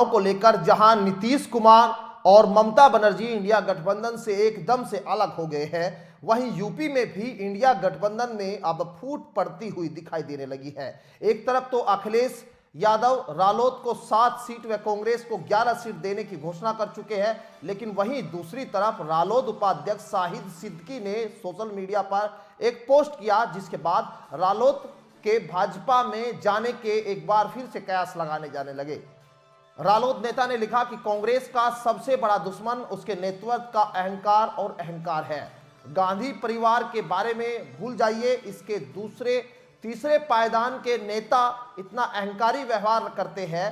को लेकर जहां नीतीश कुमार और ममता बनर्जी इंडिया गठबंधन से एकदम से अलग हो गए हैं, वहीं यूपी में भी इंडिया गठबंधन में अब फूट पड़ती हुई दिखाई देने लगी है। एक तरफ तो अखिलेश यादव रालोद को 7 सीट व कांग्रेस को 11 सीट देने की घोषणा कर चुके हैं, लेकिन वहीं दूसरी तरफ रालोद उपाध्यक्ष शाहिद सिद्दीकी ने सोशल मीडिया पर एक पोस्ट किया, जिसके बाद रालोद के भाजपा में जाने के एक बार फिर से कयास लगाने जाने लगे। रालोद नेता ने लिखा कि कांग्रेस का सबसे बड़ा दुश्मन उसके नेतृत्व का अहंकार और अहंकार है। गांधी परिवार के बारे में भूल जाइए, इसके दूसरे तीसरे पायदान के नेता इतना अहंकारी व्यवहार करते हैं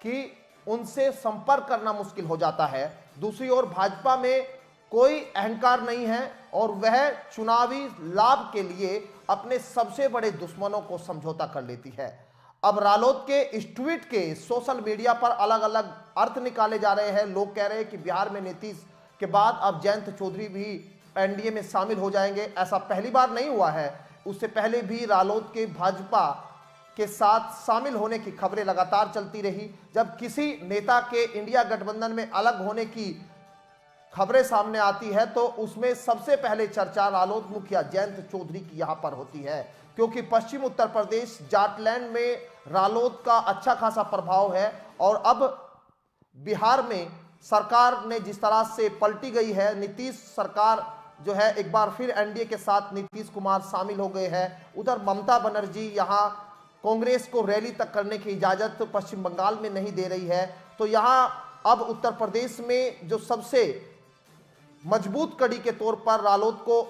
कि उनसे संपर्क करना मुश्किल हो जाता है। दूसरी ओर भाजपा में कोई अहंकार नहीं है और वह चुनावी लाभ के लिए अपने सबसे बड़े दुश्मनों को समझौता कर लेती है। अब रालोद के इस ट्वीट के सोशल मीडिया पर अलग अलग अर्थ निकाले जा रहे हैं। लोग कह रहे हैं कि बिहार में नीतीश के बाद अब जयंत चौधरी भी एनडीए में शामिल हो जाएंगे। ऐसा पहली बार नहीं हुआ है, उससे पहले भी रालोद के भाजपा के साथ शामिल होने की खबरें लगातार चलती रही। जब किसी नेता के इंडिया गठबंधन में अलग होने की खबरें सामने आती है तो उसमें सबसे पहले चर्चा रालोद मुखिया जयंत चौधरी की यहां पर होती है, क्योंकि पश्चिम उत्तर प्रदेश जाटलैंड में रालोद का अच्छा खासा प्रभाव है। और अब बिहार में सरकार ने जिस तरह से पलटी गई है, नीतीश सरकार जो है एक बार फिर एनडीए के साथ नीतीश कुमार शामिल हो गए हैं। उधर ममता बनर्जी यहां कांग्रेस को रैली तक करने की इजाजत तो पश्चिम बंगाल में नहीं दे रही है। तो यहां अब उत्तर प्रदेश में जो सबसे मजबूत कड़ी के तौर पर रालोद को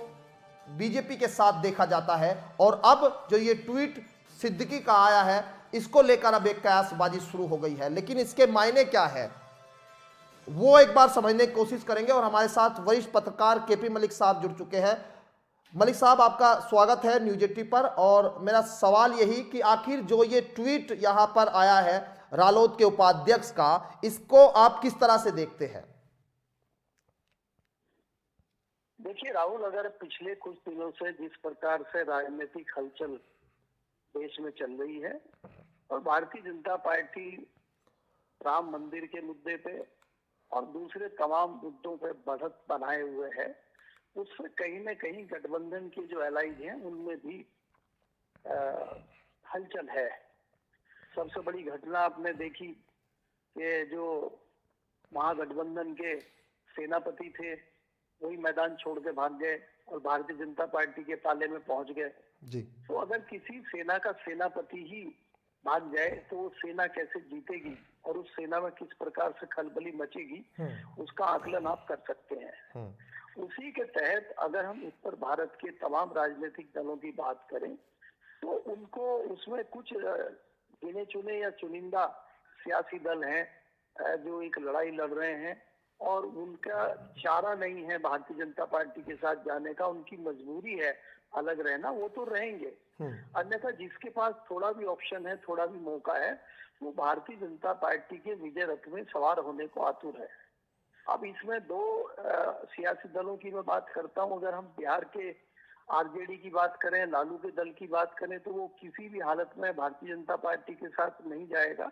बीजेपी के साथ देखा जाता है। और अब जो ये ट्वीट सिद्दीकी का आया है, इसको लेकर अब एक कयासबाजी शुरू हो गई है। लेकिन इसके मायने क्या है वो एक बार समझने की कोशिश करेंगे। और हमारे साथ वरिष्ठ पत्रकार केपी मलिक साहब जुड़ चुके हैं। मलिक साहब, आपका स्वागत है न्यूज 80 पर। और मेरा सवाल यही कि आखिर जो ये ट्वीट यहां पर आया है रालोद के उपाध्यक्ष का, इसको आप किस तरह से देखते हैं? देखिए राहुल, अगर पिछले कुछ दिनों से जिस प्रकार से राजनीतिक हलचल देश में चल रही है और भारतीय जनता पार्टी राम मंदिर के मुद्दे पे और दूसरे तमाम मुद्दों पे बढ़त बनाए हुए है, उससे कहीं न कहीं गठबंधन की जो एलाइज हैं उनमें भी हलचल है। सबसे बड़ी घटना आपने देखी कि जो महागठबंधन के सेनापति थे वही मैदान छोड़ के भाग गए और भारतीय जनता पार्टी के पाले में पहुंच गए जी। तो अगर किसी सेना का सेनापति ही भाग जाए तो वो सेना कैसे जीतेगी और उस सेना में किस प्रकार से खलबली मचेगी, उसका आकलन आप कर सकते हैं। उसी के तहत अगर हम उत्तर भारत के तमाम राजनीतिक दलों की बात करें तो उनको उसमें कुछ गिने चुने या चुनिंदा सियासी दल हैं जो एक लड़ाई लड़ रहे हैं और उनका चारा नहीं है भारतीय जनता पार्टी के साथ जाने का, उनकी मजबूरी है अलग रहना, वो तो रहेंगे। अन्यथा जिसके पास थोड़ा भी ऑप्शन है, थोड़ा भी मौका है, वो भारतीय जनता पार्टी के विजय रथ में सवार होने को आतुर है। अब इसमें दो सियासी दलों की मैं बात करता हूँ। अगर हम बिहार के आरजेडी की बात करें, लालू के दल की बात करें, तो वो किसी भी हालत में भारतीय जनता पार्टी के साथ नहीं जाएगा,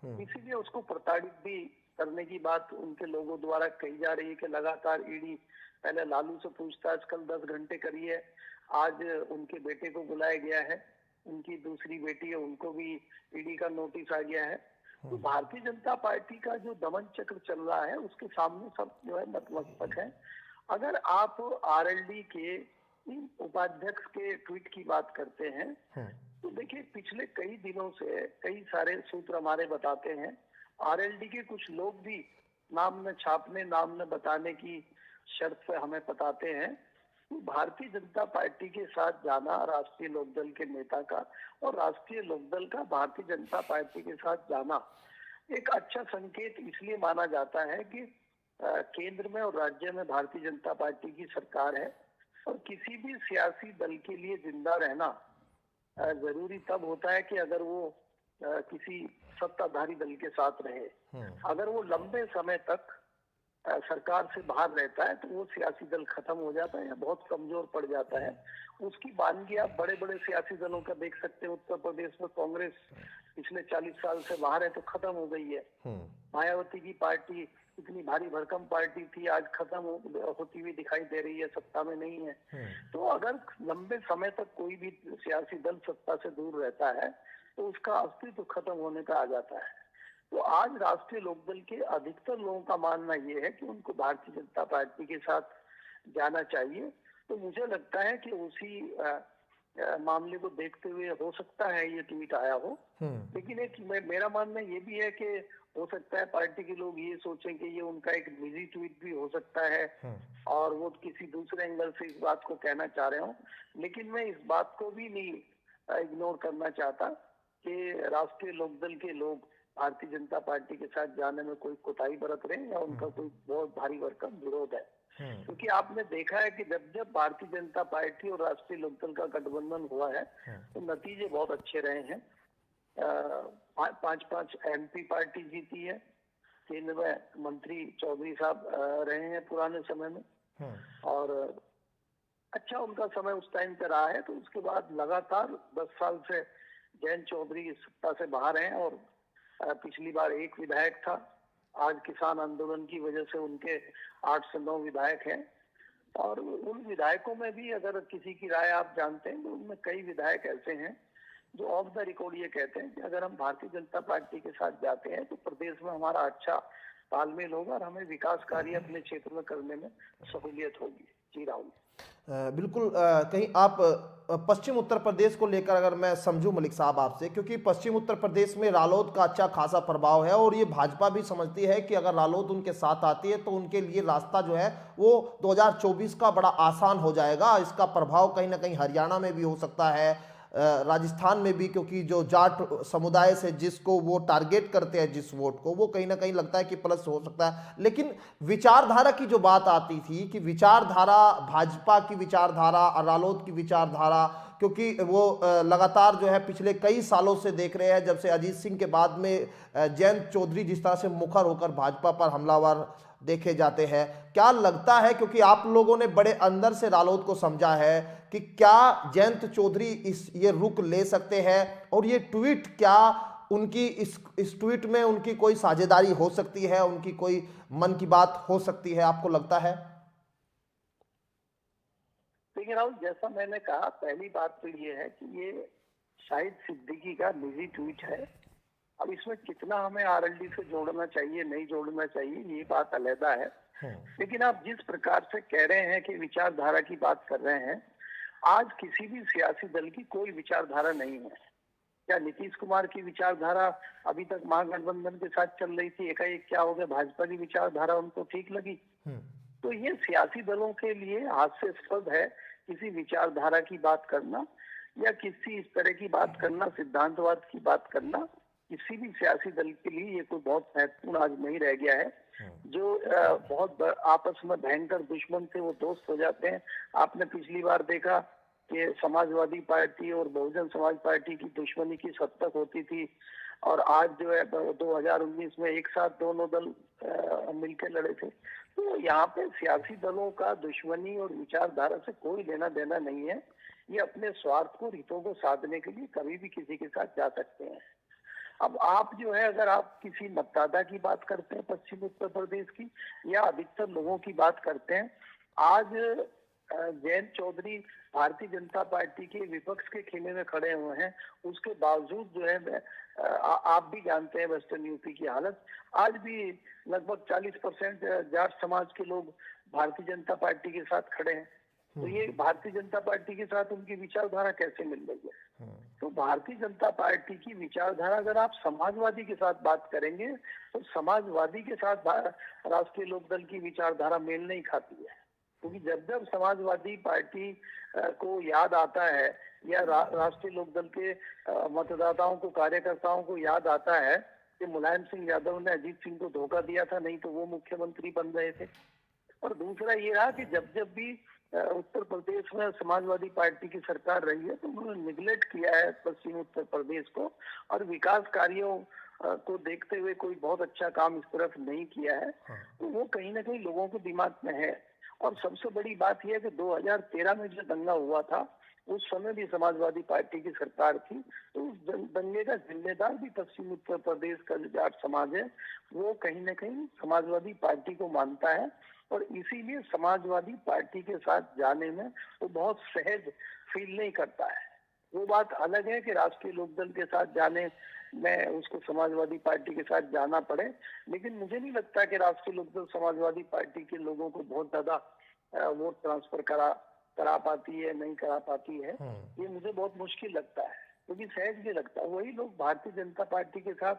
इसीलिए उसको प्रताड़ित भी करने की बात उनके लोगों द्वारा कही जा रही है कि लगातार ईडी पहले लालू से पूछताछ कल 10 घंटे करी है, आज उनके बेटे को बुलाया गया है, उनकी दूसरी बेटी है उनको भी ईडी का नोटिस आ गया है। तो भारतीय जनता पार्टी का जो दमन चक्र चल रहा है उसके सामने सब जो है नतमस्तक है। अगर आप आरएलडी के उपाध्यक्ष के ट्वीट की बात करते हैं तो देखिए पिछले कई दिनों से कई सारे सूत्र हमारे बताते हैं, आरएलडी के कुछ लोग भी नाम न छापने नाम न बताने की शर्त पे हमें बताते हैं कि भारतीय जनता पार्टी के साथ जाना राष्ट्रीय लोकदल के नेता का और राष्ट्रीय लोकदल का भारतीय जनता पार्टी के साथ जाना एक अच्छा संकेत इसलिए माना जाता है कि केंद्र में और राज्य में भारतीय जनता पार्टी की सरकार है और किसी भी सियासी दल के लिए जिंदा रहना जरूरी तब होता है कि अगर वो किसी सत्ताधारी दल के साथ रहे। अगर वो लंबे समय तक सरकार से बाहर रहता है तो वो सियासी दल खत्म हो जाता है या बहुत कमजोर पड़ जाता है। उसकी वानगी आप बड़े बड़े सियासी दलों का देख सकते हैं। उत्तर प्रदेश में कांग्रेस पिछले 40 साल से बाहर है तो खत्म हो गई है। मायावती की पार्टी इतनी भारी भरकम पार्टी थी, आज खत्म होती हुई दिखाई दे रही है, सत्ता में नहीं है। तो अगर लंबे समय तक कोई भी सियासी दल सत्ता से दूर रहता है तो उसका अस्तित्व खत्म होने का आ जाता है। तो आज राष्ट्रीय लोकदल के अधिकतर लोगों का मानना यह है कि उनको भारतीय जनता पार्टी के साथ जाना चाहिए। तो मुझे लगता है कि उसी मामले को देखते हुए हो सकता है ये ट्वीट आया हो। लेकिन एक मेरा मानना ये भी है कि हो सकता है पार्टी के लोग ये सोचें कि ये उनका एक निजी ट्वीट भी हो सकता है और वो किसी दूसरे एंगल से इस बात को कहना चाह रहे हो। लेकिन मैं इस बात को भी नहीं इग्नोर करना चाहता कि राष्ट्रीय लोकदल के लोग भारतीय जनता पार्टी के साथ जाने में कोई कोताही बरत रहे हैं या उनका कोई बहुत भारी भरकम विरोध है। क्योंकि आपने देखा है कि जब जब भारतीय जनता पार्टी और राष्ट्रीय लोकदल का गठबंधन हुआ है तो नतीजे बहुत अच्छे रहे हैं। 5 MP पार्टी जीती है, केंद्र में मंत्री चौधरी साहब रहे हैं पुराने समय में और अच्छा उनका समय उस टाइम पे रहा है। तो उसके बाद लगातार 10 साल से जयंत चौधरी सत्ता से बाहर हैं और पिछली बार एक विधायक था। आज किसान आंदोलन की वजह से उनके 8 से 9 विधायक हैं और उन विधायकों में भी अगर किसी की राय आप जानते हैं तो उनमें कई विधायक ऐसे हैं जो ऑफ द रिकॉर्ड ये कहते हैं कि अगर हम भारतीय जनता पार्टी के साथ जाते हैं तो प्रदेश में हमारा अच्छा तालमेल होगा और हमें विकास कार्य अपने क्षेत्र में करने में सहूलियत होगी। जी राहुल। बिल्कुल कहीं आप पश्चिम उत्तर प्रदेश को लेकर अगर मैं समझूं मलिक साहब आपसे, क्योंकि पश्चिम उत्तर प्रदेश में रालोद का अच्छा खासा प्रभाव है और ये भाजपा भी समझती है कि अगर रालोद उनके साथ आती है तो उनके लिए रास्ता जो है वो 2024 का बड़ा आसान हो जाएगा। इसका प्रभाव कहीं ना कहीं हरियाणा में भी हो सकता है, राजस्थान में भी, क्योंकि जो जाट समुदाय से जिसको वो टारगेट करते हैं जिस वोट को, वो कहीं ना कहीं लगता है कि प्लस हो सकता है। लेकिन विचारधारा की जो बात आती थी कि विचारधारा भाजपा की विचारधारा और रालोद की विचारधारा, क्योंकि वो लगातार जो है पिछले कई सालों से देख रहे हैं, जब से अजीत सिंह के बाद में जयंत चौधरी जिस तरह से मुखर होकर भाजपा पर हमलावर देखे जाते हैं, क्या लगता है, क्योंकि आप लोगों ने बड़े अंदर से रालोद को समझा है, कि क्या जयंत चौधरी ये रुख ले सकते हैं और ये ट्वीट क्या उनकी इस ट्वीट में उनकी कोई साझेदारी हो सकती है, उनकी कोई मन की बात हो सकती है, आपको लगता है? देखिए राहुल, जैसा मैंने कहा, पहली बात तो ये है कि ये शाहिद सिद्दीकी का निजी ट्वीट है। अब इसमें कितना हमें RLD से जोड़ना चाहिए नहीं जोड़ना चाहिए ये बात अलग है। लेकिन आप जिस प्रकार से कह रहे हैं कि विचारधारा की बात कर रहे हैं, आज किसी भी सियासी दल की कोई विचारधारा नहीं है। क्या नीतीश कुमार की विचारधारा अभी तक महागठबंधन के साथ चल रही थी, एकाएक क्या हो गया भाजपा की विचारधारा उनको ठीक लगी? तो ये सियासी दलों के लिए हास्यास्पद है किसी विचारधारा की बात करना या किसी इस तरह की बात करना, सिद्धांतवाद की बात करना। किसी भी सियासी दल के लिए ये कोई बहुत महत्वपूर्ण आज नहीं रह गया है। जो बहुत आपस में भयंकर दुश्मन थे वो दोस्त हो जाते हैं। आपने पिछली बार देखा कि समाजवादी पार्टी और बहुजन समाज पार्टी की दुश्मनी किस हद तक होती थी और आज जो है 2019 में एक साथ दोनों दल मिलकर लड़े थे। तो यहाँ पे सियासी दलों का दुश्मनी और विचारधारा से कोई लेना देना नहीं है। ये अपने स्वार्थ को, हितों को साधने के लिए कभी भी किसी के साथ जा सकते हैं। अब आप जो है, अगर आप किसी मतदाता की बात करते हैं पश्चिम उत्तर प्रदेश की या अधिकतर लोगों की बात करते हैं, आज जयंत चौधरी भारतीय जनता पार्टी के विपक्ष के खेमे में खड़े हुए हैं। उसके बावजूद जो है आप भी जानते हैं वेस्टर्न यूपी की हालत। आज भी लगभग 40% जाट समाज के लोग भारतीय जनता पार्टी के साथ खड़े हैं। तो ये भारतीय जनता पार्टी के साथ उनकी विचारधारा कैसे मिल रही है? तो भारतीय जनता पार्टी की विचारधारा, अगर आप समाजवादी के साथ बात करेंगे तो समाजवादी के साथ राष्ट्रीय लोकदल की विचारधारा मेल नहीं खाती है। क्योंकि जब जब समाजवादी पार्टी को याद आता है या राष्ट्रीय लोकदल के मतदाताओं को, कार्यकर्ताओं को याद आता है कि मुलायम सिंह यादव ने अजीत सिंह को धोखा दिया था, नहीं तो वो मुख्यमंत्री बन रहे थे। और दूसरा ये रहा कि जब जब भी उत्तर प्रदेश में समाजवादी पार्टी की सरकार रही है तो उन्होंने निगलेक्ट किया है पश्चिम उत्तर प्रदेश को और विकास कार्यों को देखते हुए कोई बहुत अच्छा काम इस तरफ नहीं किया है, तो वो कहीं ना कहीं लोगों के दिमाग में है। और सबसे बड़ी बात यह है कि 2013 में जो दंगा हुआ था, उस समय भी समाजवादी पार्टी की सरकार थी, तो उस दंगे का जिम्मेदार भी पश्चिम उत्तर प्रदेश का जो जाट समाज है, वो कहीं ना कहीं समाजवादी पार्टी को मानता है। और इसीलिए समाजवादी पार्टी के साथ जाने में वो बहुत सहज फील नहीं करता है। वो बात अलग है कि राष्ट्रीय लोकदल के साथ जाने में उसको समाजवादी पार्टी के साथ जाना पड़े, लेकिन मुझे नहीं लगता कि राष्ट्रीय लोकदल समाजवादी पार्टी के लोगों को बहुत ज्यादा वोट ट्रांसफर करा पाती है, नहीं करा पाती है। ये मुझे बहुत मुश्किल लगता है, क्योंकि सहज भी लगता है। वही लोग भारतीय जनता पार्टी के साथ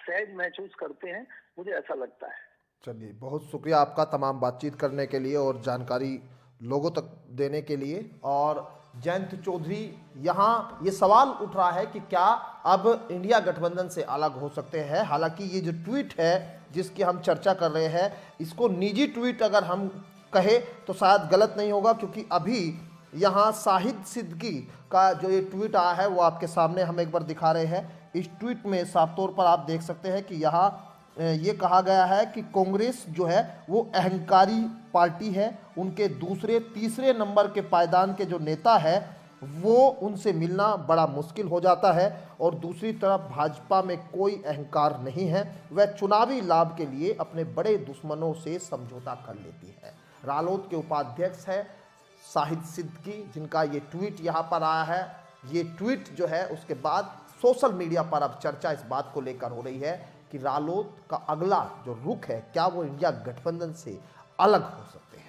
सहज महसूस करते हैं, मुझे ऐसा लगता है। चलिए, बहुत शुक्रिया आपका तमाम बातचीत करने के लिए और जानकारी लोगों तक देने के लिए। और जयंत चौधरी, यहाँ ये सवाल उठ रहा है कि क्या अब इंडिया गठबंधन से अलग हो सकते हैं। हालांकि ये जो ट्वीट है जिसकी हम चर्चा कर रहे हैं, इसको निजी ट्वीट अगर हम कहें तो शायद गलत नहीं होगा, क्योंकि अभी यहाँ शाहिद सिद्दीकी का जो ये ट्वीट आया है वो आपके सामने हम एक बार दिखा रहे हैं। इस ट्वीट में साफ तौर पर आप देख सकते हैं कि यहाँ ये कहा गया है कि कांग्रेस जो है वो अहंकारी पार्टी है, उनके दूसरे तीसरे नंबर के पायदान के जो नेता है वो उनसे मिलना बड़ा मुश्किल हो जाता है। और दूसरी तरफ भाजपा में कोई अहंकार नहीं है, वह चुनावी लाभ के लिए अपने बड़े दुश्मनों से समझौता कर लेती है। रालोद के उपाध्यक्ष है शाहिद सिद्दीकी, जिनका ये ट्वीट यहाँ पर आया है। ये ट्वीट जो है उसके बाद सोशल मीडिया पर अब चर्चा इस बात को लेकर हो रही है कि रालोद का अगला जो रुख है क्या वो इंडिया गठबंधन से अलग हो सकते हैं।